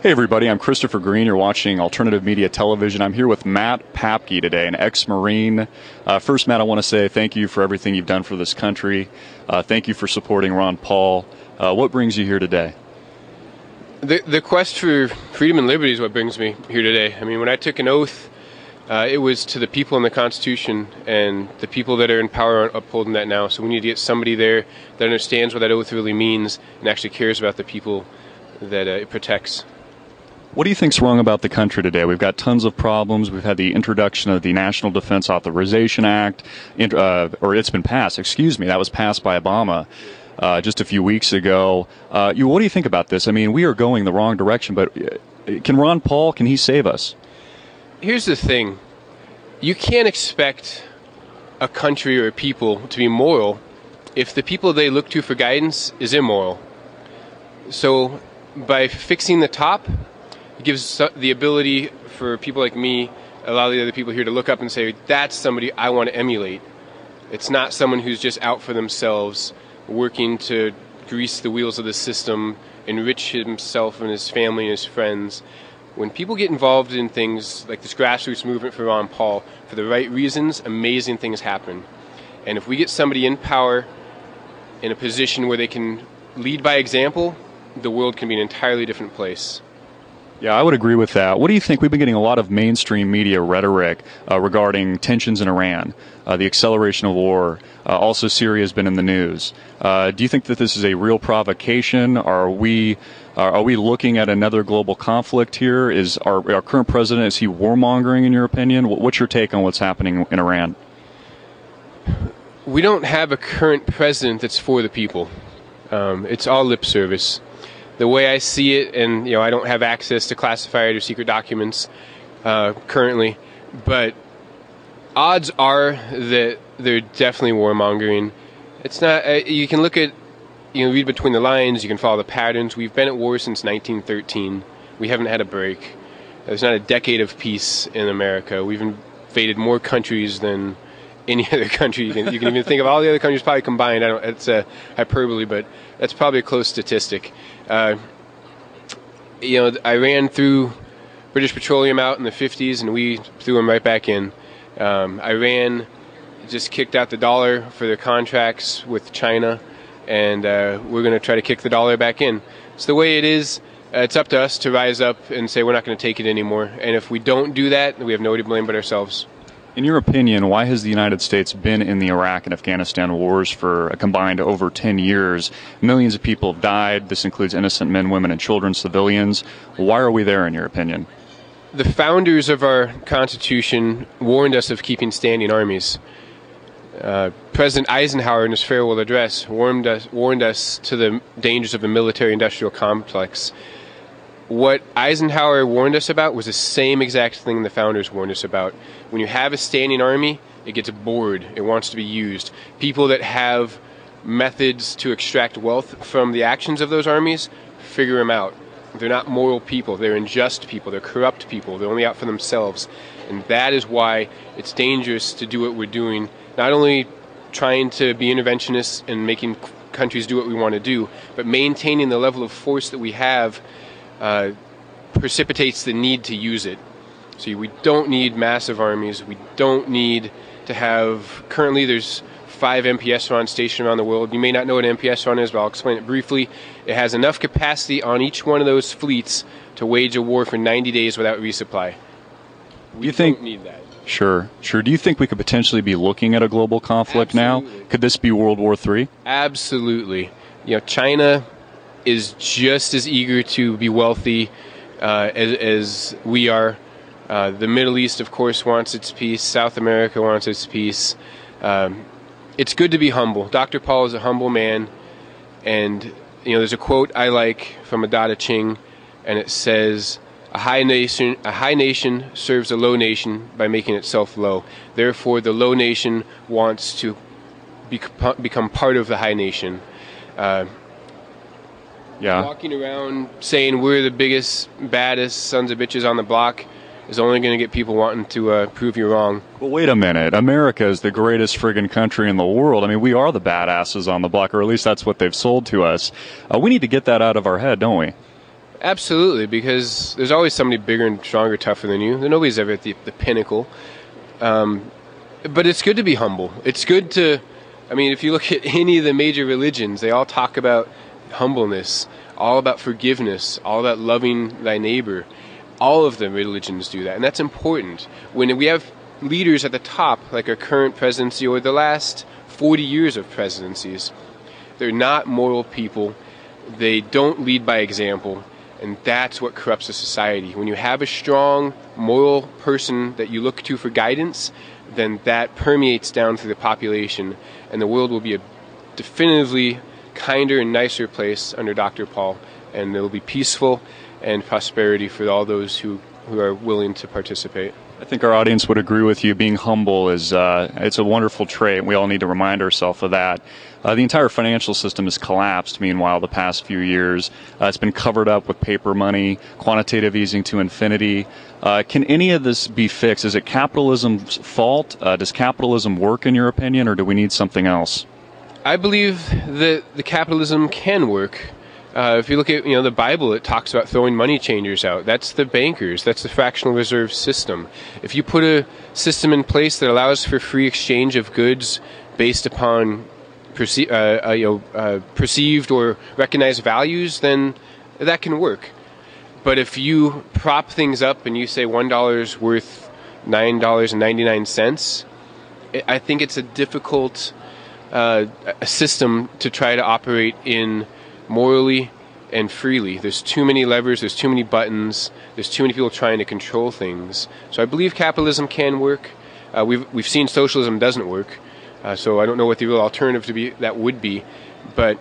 Hey everybody, I'm Christopher Green. You're watching Alternative Media Television. I'm here with Matt Papke today, an ex-Marine. First, Matt, I want to say thank you for everything you've done for this country. Thank you for supporting Ron Paul. What brings you here today? The quest for freedom and liberty is what brings me here today. I mean, when I took an oath, it was to the people in the Constitution, and the people that are in power aren't upholding that now. So we need to get somebody there that understands what that oath really means and actually cares about the people that it protects. What do you think's wrong about the country today? We've got tons of problems. We've had the introduction of the National Defense Authorization Act, or it's been passed, excuse me. That was passed by Obama just a few weeks ago. What do you think about this? I mean, we are going the wrong direction, but can Ron Paul, can he save us? Here's the thing. You can't expect a country or a people to be moral if the people they look to for guidance is immoral. So by fixing the top, it gives the ability for people like me, a lot of the other people here, to look up and say, that's somebody I want to emulate. It's not someone who's just out for themselves, working to grease the wheels of the system, enrich himself and his family and his friends. When people get involved in things like this grassroots movement for Ron Paul, for the right reasons, amazing things happen. And if we get somebody in power in a position where they can lead by example, the world can be an entirely different place. Yeah, I would agree with that. What do you think? We've been getting a lot of mainstream media rhetoric regarding tensions in Iran, the acceleration of war. Also, Syria has been in the news. Do you think that this is a real provocation? Are we looking at another global conflict here? Is our current president, is he warmongering in your opinion? What's your take on what's happening in Iran? We don't have a current president that's for the people. It's all lip service. The way I see it, and I don't have access to classified or secret documents currently, but odds are that they're definitely warmongering. It's not. You can look at, read between the lines. You can follow the patterns. We've been at war since 1913. We haven't had a break. There's not a decade of peace in America. We've invaded more countries than any other country. You can even think of all the other countries probably combined. It's a hyperbole, but that's probably a close statistic. I ran through British Petroleum out in the 50s, and we threw them right back in. Iran just kicked out the dollar for their contracts with China, and we're going to try to kick the dollar back in. It's the way it is. It's up to us to rise up and say we're not going to take it anymore. And if we don't do that, we have nobody to blame but ourselves. In your opinion, why has the United States been in the Iraq and Afghanistan wars for a combined over 10 years? Millions of people have died. This includes innocent men, women, and children, civilians. Why are we there, in your opinion? The founders of our Constitution warned us of keeping standing armies. President Eisenhower, in his farewell address, warned us to the dangers of the military-industrial complex. What Eisenhower warned us about was the same exact thing the founders warned us about. When you have a standing army, it gets bored. It wants to be used. People that have methods to extract wealth from the actions of those armies, figure them out. They're not moral people. They're unjust people. They're corrupt people. They're only out for themselves. And that is why it's dangerous to do what we're doing, not only trying to be interventionists and making countries do what we want to do, but maintaining the level of force that we have precipitates the need to use it. So we don't need massive armies. We don't need to have, currently there's 5 MPS RON stationed around the world. You may not know what an MPS RON is, but I'll explain it briefly. It has enough capacity on each one of those fleets to wage a war for 90 days without resupply. We don't need that. Sure. Do you think we could potentially be looking at a global conflict now? Could this be World War III? Absolutely. China is just as eager to be wealthy as we are. The Middle East, of course, wants its peace. South America wants its peace. It's good to be humble. Dr. Paul is a humble man, and there's a quote I like from Adada Ching, and it says, "A high nation serves a low nation by making itself low. Therefore, the low nation wants to become part of the high nation." Walking around saying we're the biggest, baddest sons of bitches on the block is only going to get people wanting to prove you wrong. Well, wait a minute. America is the greatest friggin' country in the world. I mean, we are the badasses on the block, or at least that's what they've sold to us. We need to get that out of our head, don't we? Absolutely, because there's always somebody bigger and stronger, tougher than you. Nobody's ever at the pinnacle. But it's good to be humble. It's good to, I mean, if you look at any of the major religions, they all talk about humbleness, all about forgiveness, all about loving thy neighbor. All of the religions do that, and that's important. When we have leaders at the top, like our current presidency or the last 40 years of presidencies, they're not moral people. They don't lead by example, and that's what corrupts a society. When you have a strong moral person that you look to for guidance, then that permeates down through the population, and the world will be a definitively kinder and nicer place under Dr. Paul, and it will be peaceful and prosperity for all those who are willing to participate. I think our audience would agree with you. Being humble is it's a wonderful trait. We all need to remind ourselves of that. The entire financial system has collapsed, meanwhile, the past few years. It's been covered up with paper money, quantitative easing to infinity. Can any of this be fixed? Is it capitalism's fault? Does capitalism work, in your opinion, or do we need something else? I believe that the capitalism can work. If you look at the Bible, it talks about throwing money changers out. That's the bankers. That's the fractional reserve system. If you put a system in place that allows for free exchange of goods based upon perceived or recognized values, then that can work. But if you prop things up and you say $1 is worth $9.99, I think it's a difficult a system to try to operate in morally and freely. There's too many levers, there's too many buttons, there's too many people trying to control things. So I believe capitalism can work. We've seen socialism doesn't work. So I don't know what the real alternative that would be, but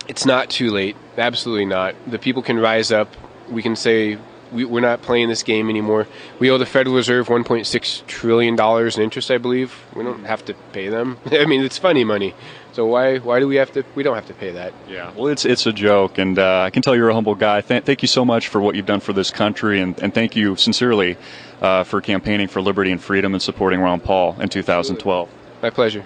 it's not too late. Absolutely not. The people can rise up. We can say we're not playing this game anymore. We owe the Federal Reserve $1.6 trillion in interest, I believe. We don't have to pay them. I mean, it's funny money. So why do we have to? We don't have to pay that. Yeah, well, it's a joke, and I can tell you're a humble guy. Thank you so much for what you've done for this country, and thank you sincerely for campaigning for liberty and freedom and supporting Ron Paul in 2012. My pleasure.